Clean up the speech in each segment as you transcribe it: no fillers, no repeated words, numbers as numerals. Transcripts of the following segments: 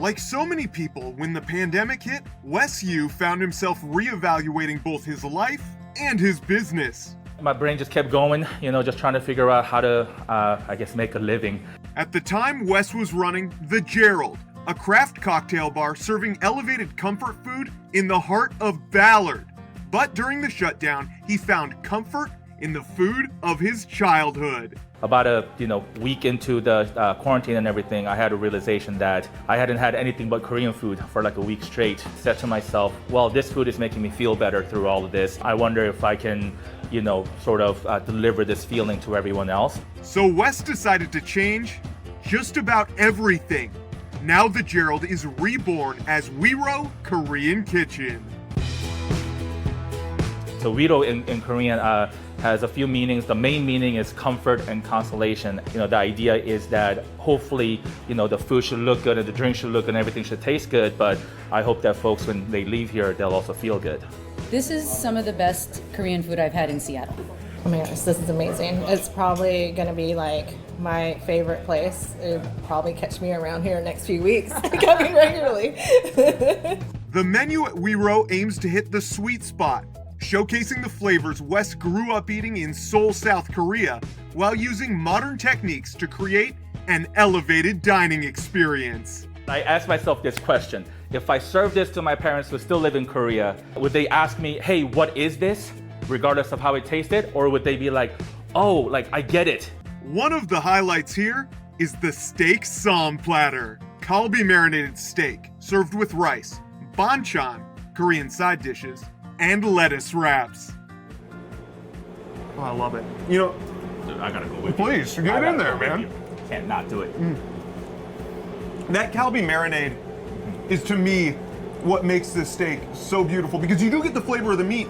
Like so many people, when the pandemic hit, Wes Yoo found himself reevaluating both his life and his business. My brain just kept going, just trying to figure out how to, make a living. At the time, Wes was running the Gerald, a craft cocktail bar serving elevated comfort food in the heart of Ballard. But during the shutdown, he found comfort in the food of his childhood. About a week into the quarantine and everything, I had a realization that I hadn't had anything but Korean food for like a week straight. Said to myself, well, this food is making me feel better through all of this. I wonder if I can, deliver this feeling to everyone else. So Wes decided to change just about everything. Now the Gerald is reborn as WeRo Korean Kitchen. So WeRo in Korean has a few meanings. The main meaning is comfort and consolation. The idea is that hopefully, the food should look good and the drink should look good and everything should taste good, but I hope that folks, when they leave here, they'll also feel good. This is some of the best Korean food I've had in Seattle. Oh my gosh, this is amazing. It's probably gonna be like my favorite place. It'll probably catch me around here next few weeks, coming regularly. The menu at WeRo aims to hit the sweet spot, showcasing the flavors Wes grew up eating in Seoul, South Korea, while using modern techniques to create an elevated dining experience. I asked myself this question: if I serve this to my parents who still live in Korea, would they ask me, hey, what is this? Regardless of how it tasted, or would they be like, oh, I get it? One of the highlights here is the steak som platter. Kalbi marinated steak, served with rice, banchan, Korean side dishes, and lettuce wraps. Oh, I love it. Dude, I gotta go with you. Please, get in there, man. Can't not do it. That kalbi marinade is, to me, what makes this steak so beautiful, because you do get the flavor of the meat,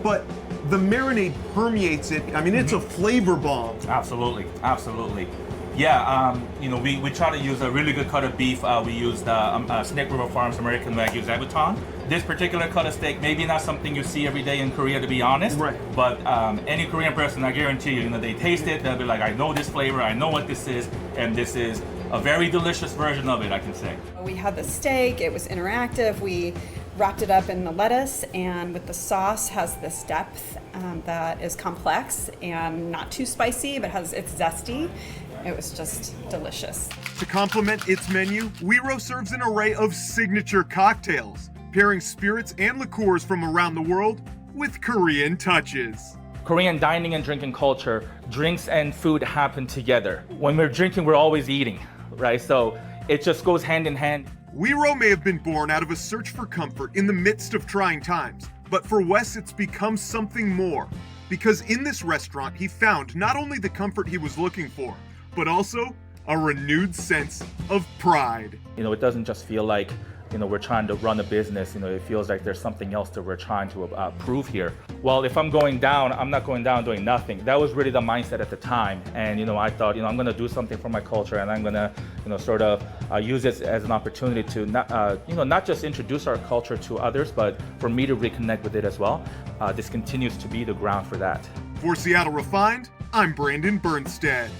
but the marinade permeates it. I mean, it's a flavor bomb. Absolutely, absolutely. Yeah, we try to use a really good cut of beef. We used Snake River Farms American Wagyu Zabuton. This particular cut of steak, maybe not something you see every day in Korea, to be honest. Right. But any Korean person, I guarantee you, they taste it, they'll be like, I know this flavor, I know what this is, and this is a very delicious version of it, I can say. We had the steak, it was interactive. We wrapped it up in the lettuce, and with the sauce has this depth that is complex and not too spicy, but it's zesty. It was just delicious. To complement its menu, WeRo serves an array of signature cocktails, pairing spirits and liqueurs from around the world with Korean touches. Korean dining and drinking culture, drinks and food happen together. When we're drinking, we're always eating, right? So it just goes hand in hand. WeRo may have been born out of a search for comfort in the midst of trying times, but for Wes, it's become something more. Because in this restaurant, he found not only the comfort he was looking for, but also a renewed sense of pride. It doesn't just feel like, we're trying to run a business. It feels like there's something else that we're trying to prove here. Well, if I'm going down, I'm not going down doing nothing. That was really the mindset at the time. And, I thought, I'm going to do something for my culture, and I'm going to, use this as an opportunity to not just introduce our culture to others, but for me to reconnect with it as well. This continues to be the ground for that. For Seattle Refined, I'm Brandon Bernstead.